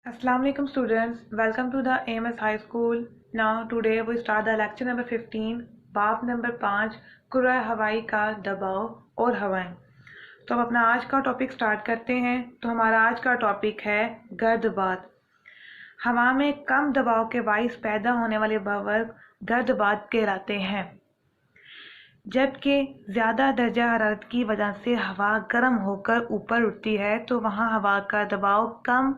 Assalamu alaikum students, welcome to the AMS High School. Now today we start the lecture number 15, बाब number 5, कुर्रा हवाई का दबाव और हवाएं। तो अब अपना आज का टॉपिक स्टार्ट करते हैं। तो हमारा आज का टॉपिक है गर्दबाद। हवा में कम दबाव के बाइस पैदा होने वाले वर्ग गर्दबाद कहलाते हैं, जबकि ज़्यादा दर्जा हरारत की वजह से हवा गर्म होकर ऊपर उठती है तो वहाँ हवा का कम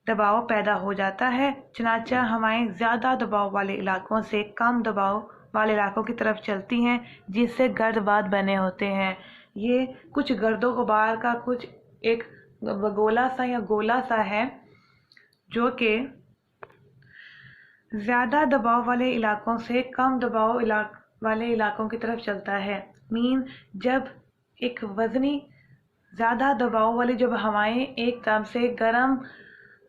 दबाव पैदा हो जाता है। चनाचा हवाएं ज़्यादा दबाव वाले इलाकों से कम दबाव वाले इलाकों की तरफ चलती हैं, जिससे गर्दबाद बने होते हैं। ये कुछ गर्दो गुबार का कुछ एक गोला सा या गोला सा है जो कि ज़्यादा दबाव वाले इलाकों से कम दबाव वाले इलाकों की तरफ चलता है। जब एक वज़नी ज़्यादा दबाव वाली जब हवाएं एकदम से गर्म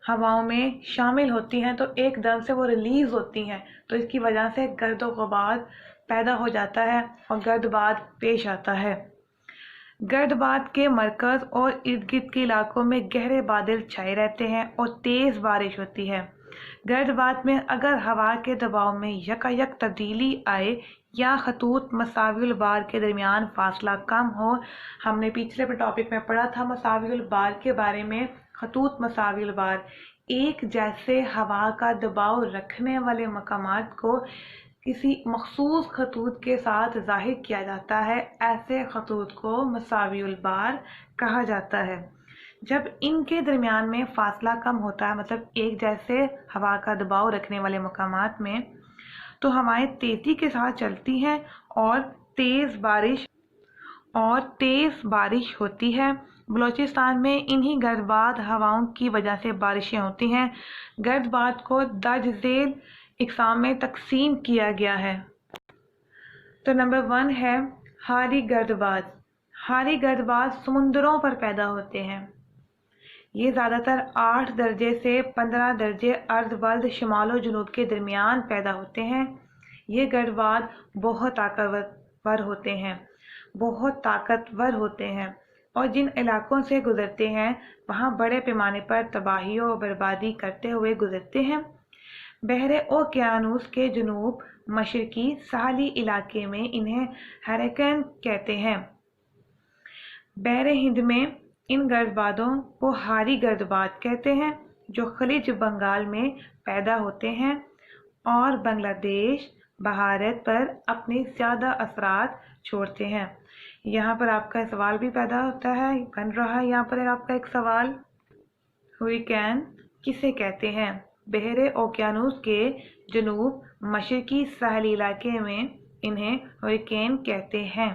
हवाओं में शामिल होती हैं तो एकदम से वो रिलीज़ होती हैं, तो इसकी वजह से गर्दो गुबार पैदा हो जाता है और गर्दबाद पेश आता है। गर्दबाद के मरकज़ और इर्द गिर्द के इलाकों में गहरे बादल छाए रहते हैं और तेज़ बारिश होती है। गर्दबाद में अगर हवा के दबाव में यकायक तब्दीली आए या खतूत मसाविल बार के दरमियान फासला कम हो, हमने पिछले टॉपिक में पढ़ा था मसाविल बार के बारे में। खतूत मसाविल बार एक जैसे हवा का दबाव रखने वाले मकामात को किसी मखसूस खतूत के साथ ज़ाहिर किया जाता है। ऐसे खतूत को मसाविल बार कहा जाता है। जब इनके दरमियान में फासला कम होता है, मतलब एक जैसे हवा का दबाव रखने वाले मकामात में, तो हवाएं तेज़ी के साथ चलती हैं और तेज़ बारिश होती है। बलूचिस्तान में इन्हीं गर्दबाद हवाओं की वजह से बारिशें होती हैं। गर्दबाद को दर्ज झेल इकसाम में तकसीम किया गया है। तो नंबर 1 है हारी गर्दबाद। हारी गर्दबाद समुंदरों पर पैदा होते हैं। ये ज़्यादातर 8 दर्जे से 15 दर्जे अर्धवर्द शुमाल और जनूब के दरमियान पैदा होते हैं। ये गर्दबाद बहुत ताकतवर होते हैं और जिन इलाकों से गुजरते हैं वहाँ बड़े पैमाने पर तबाही और बर्बादी करते हुए गुजरते हैं। बहरे ओकियानूस के जनूब मशरकी साहली इलाके में इन्हें हरिकेन कहते हैं। बहरे हिंद में इन गर्दबादों को हारी गर्दबाद कहते हैं, जो खलीज बंगाल में पैदा होते हैं और बांग्लादेश भारत पर अपने ज़्यादा असरात छोड़ते हैं। यहाँ पर आपका सवाल भी पैदा होता है, बन रहा है यहाँ पर आपका एक सवाल, हरिकेन किसे कहते हैं? बहरे ओकियानूस के जनूब मशरकी साहली इलाके में इन्हें हरिकेन कहते हैं।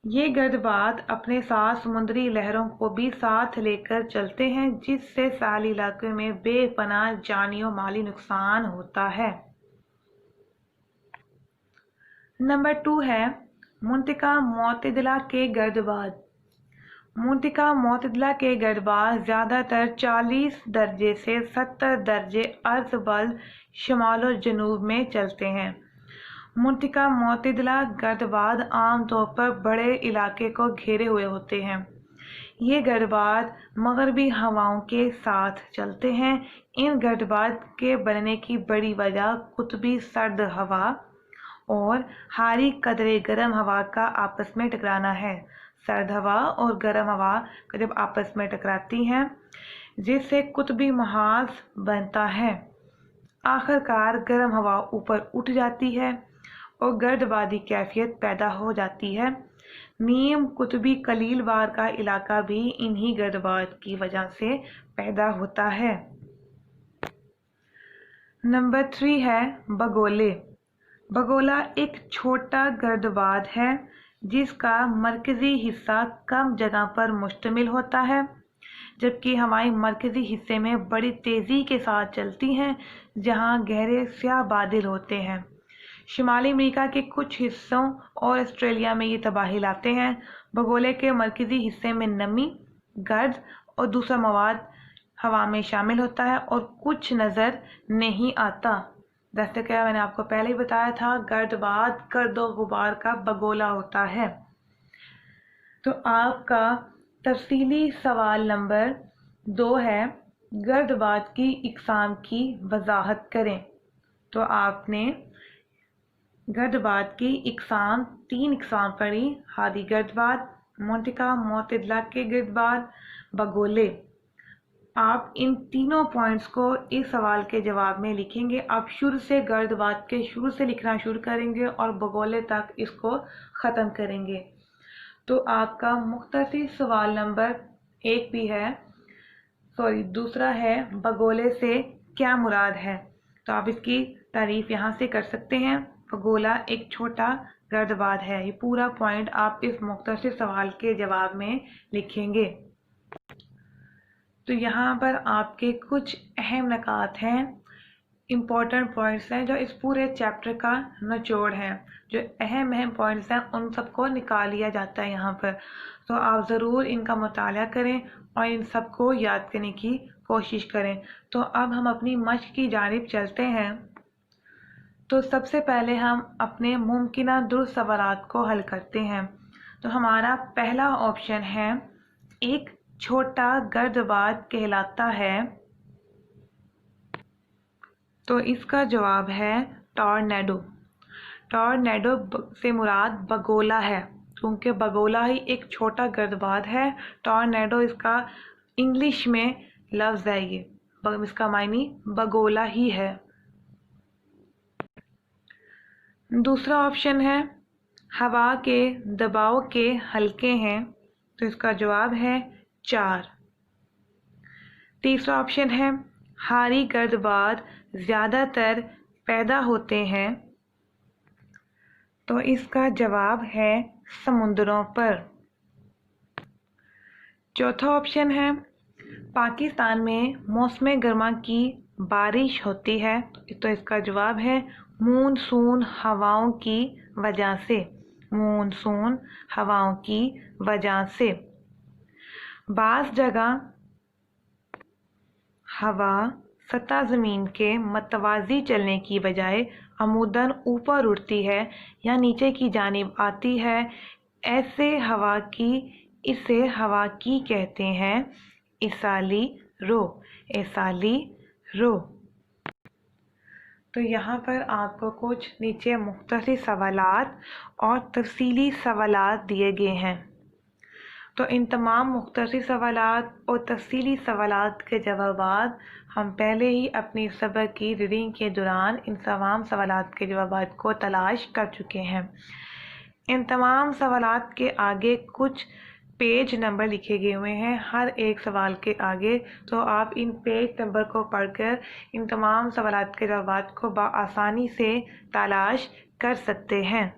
ये गर्दबाद अपने साथ समुद्री लहरों को भी साथ लेकर चलते हैं, जिससे साहली इलाके में बेपनाह जानी और माली नुकसान होता है। नंबर 2 है मुंतिका मोतदिला के गर्दबाद। मुंतिका मोतदिला के गर्दबाद ज़्यादातर 40 दर्जे से 70 दर्जे अर्ज़बल शुमाल और जनूब में चलते हैं। मुंतिका मोतदिला गर्दबाद आम तौर पर बड़े इलाके को घेरे हुए होते हैं। ये गर्दबाद मगरबी हवाओं के साथ चलते हैं। इन गर्दबाद के बनने की बड़ी वजह कुतबी सर्द हवा और हारी कदरे गर्म हवा का आपस में टकराना है। सर्द हवा और गर्म हवा जब आपस में टकराती हैं, जिससे कुतबी महाज बनता है। आखिरकार गर्म हवा ऊपर उठ जाती है और गर्दबादी कैफियत पैदा हो जाती है। नीम कुतबी कलील बार का इलाका भी इन्हीं गर्दबाद की वजह से पैदा होता है। नंबर 3 है बगोले। बगोला एक छोटा गर्दबाद है जिसका मरकज़ी हिस्सा कम जगह पर मुश्तमिल होता है, जबकि हवाएं मरकज़ी हिस्से में बड़ी तेज़ी के साथ चलती हैं, जहां गहरे स्याह बादल होते हैं। शुमाली अमेरिका के कुछ हिस्सों और ऑस्ट्रेलिया में ये तबाही लाते हैं। बगोले के मरकज़ी हिस्से में नमी, गर्द और दूसरा मवाद हवा में शामिल होता है और कुछ नज़र नहीं आता। जैसे कि मैंने आपको पहले ही बताया था, गर्दबाद गर्दो गुबार का बगोला होता है। तो आपका तफसीली सवाल नंबर 2 ہے گردباد کی اقسام کی وضاحت کریں۔ تو آپ نے گردباد کی اقسام 3 اقسام پڑھی، ہادی گردباد، منطقہ معتدلہ کے گردباد، بگولے۔ آپ ان تینوں پوائنٹس کو اس سوال کے جواب میں لکھیں گے۔ آپ شروع سے گردباد کے شروع سے لکھنا شروع کریں گے اور بگولے تک اس کو ختم کریں گے۔ تو آپ کا مختصر سوال نمبر 1 بھی ہے، دوسرا ہے بگولے سے کیا مراد ہے۔ تو آپ اس کی تعریف یہاں سے کر سکتے ہیں۔ بگولا ایک چھوٹا گردباد ہے۔ یہ پورا پوائنٹ آپ اس مختصر سوال کے جواب میں لکھیں گے۔ تو یہاں پر آپ کے کچھ اہم نکات ہیں، امپورٹنٹ پوائنٹس ہیں جو اس پورے چیپٹر کا نچوڑ ہے۔ جو اہم پوائنٹس ہیں ان سب کو نکال لیا جاتا ہے یہاں پر۔ تو آپ ضرور ان کا مطالعہ کریں اور ان سب کو یاد کرنے کی کوشش کریں۔ تو اب ہم اپنی مشق کی جانب چلتے ہیں۔ تو سب سے پہلے ہم اپنے ممکنہ درست سوالات کو حل کرتے ہیں۔ تو ہمارا پہلا آپشن ہے ایک چھوٹا گردباد کہلاتا ہے۔ تو اس کا جواب ہے ٹارنیڈو۔ ٹارنیڈو سے مراد بگولا ہے، کیونکہ بگولا ہی ایک چھوٹا گردباد ہے۔ ٹارنیڈو اس کا انگلش میں لفظ ہے، یہ اس کا معنی بگولا ہی ہے۔ دوسرا آپشن ہے ہوا کے دباؤ کے حلقے ہیں۔ تو اس کا جواب ہے 4۔ تیسرا آپشن ہے حاری گردباد زیادہ تر پیدا ہوتے ہیں۔ تو اس کا جواب ہے سمندروں پر۔ چوتھا آپشن ہے پاکستان میں موسم گرما کی بارش ہوتی ہے۔ تو اس کا جواب ہے مونسون ہواؤں کی وجہ سے۔ مونسون ہواؤں کی وجہ سے بعض جگہ ہوا سطح زمین کے متوازی چلنے کی بجائے عموداً اوپر اٹھتی ہے یا نیچے کی جانب آتی ہے۔ اسے ہوا کی کہتے ہیں اسالی رو۔ اسالی رو۔ تو یہاں پر آپ کو کچھ نیچے مختصر سوالات اور تفصیلی سوالات دیے گئے ہیں۔ تو ان تمام مختصر سوالات اور تفصیلی سوالات کے جوابات ہم پہلے ہی اپنی سبق کی ریڈنگ کے دوران ان تمام سوالات کے جوابات کو تلاش کر چکے ہیں۔ ان تمام سوالات کے آگے کچھ پیج نمبر لکھے گئے ہوئے ہیں ہر ایک سوال کے آگے۔ تو آپ ان پیج نمبر کو پڑھ کر ان تمام سوالات کے جوابات کو بآسانی سے تلاش کر سکتے ہیں۔